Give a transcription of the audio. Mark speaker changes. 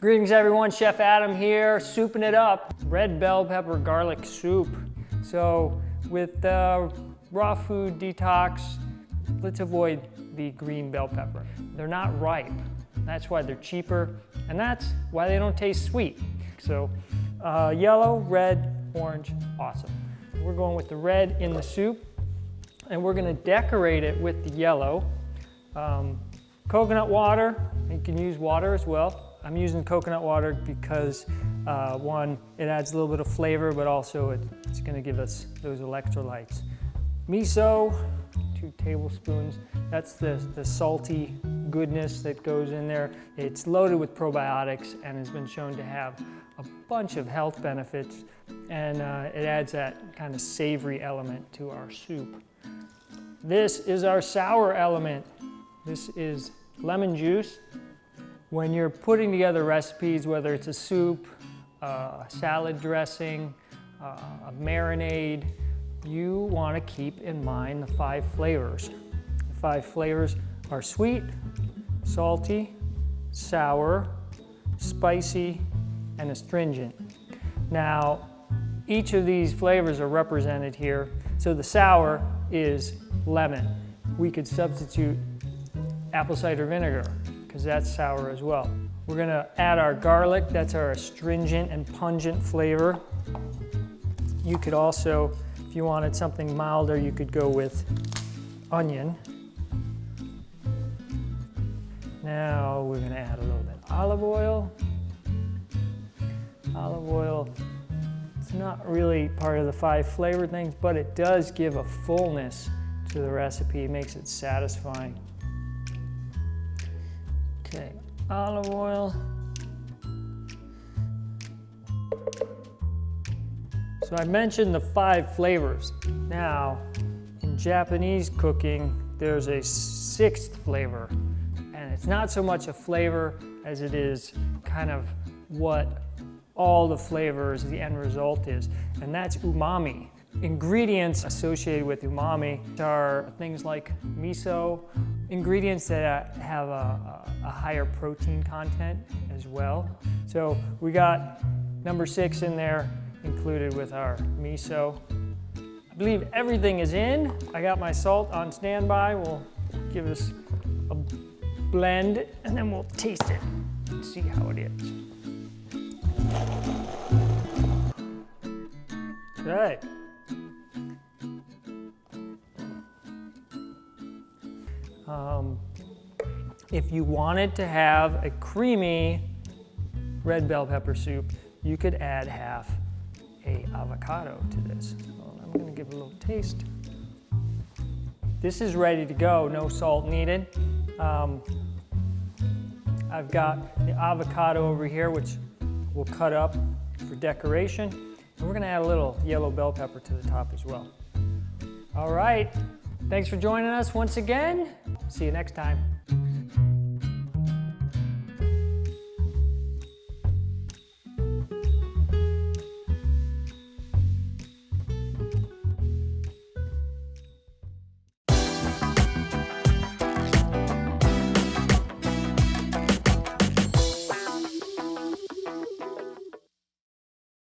Speaker 1: Greetings everyone, Chef Adam here, souping it up. Red bell pepper garlic soup. So with raw food detox, let's avoid the green bell pepper. They're not ripe. That's why they're cheaper, and that's why they don't taste sweet. So yellow, red, orange, awesome. We're going with the red in the soup, and we're gonna decorate it with the yellow. Coconut water, you can use water as well. I'm using coconut water because one, it adds a little bit of flavor, but also it's gonna give us those electrolytes. Miso, 2 tablespoons. That's the salty goodness that goes in there. It's loaded with probiotics and has been shown to have a bunch of health benefits, and it adds that kind of savory element to our soup. This is our sour element. This is lemon juice. When you're putting together recipes, whether it's a soup, a salad dressing, a marinade, you want to keep in mind the 5 flavors. The 5 flavors are sweet, salty, sour, spicy, and astringent. Now, each of these flavors are represented here. So the sour is lemon. We could substitute apple cider vinegar, because that's sour as well. We're gonna add our garlic, that's our astringent and pungent flavor. You could also, if you wanted something milder, you could go with onion. Now we're gonna add a little bit of olive oil. Olive oil, it's not really part of the 5 flavor things, but it does give a fullness to the recipe. It makes it satisfying. Okay, olive oil. So I mentioned the 5 flavors. Now, in Japanese cooking, there's a 6th flavor. And it's not so much a flavor as it is kind of what all the flavors, the end result is. And that's umami. Ingredients associated with umami are things like miso, ingredients that have a higher protein content as well. So we got number 6 in there included with our miso. I believe everything is in. I got my salt on standby. We'll give this a blend and then we'll taste it and see how it is. Okay. If you wanted to have a creamy red bell pepper soup, you could add half an avocado to this. So I'm going to give it a little taste. This is ready to go, no salt needed. I've got the avocado over here, which we'll cut up for decoration. And we're going to add a little yellow bell pepper to the top as well. All right, thanks for joining us once again. See you next time.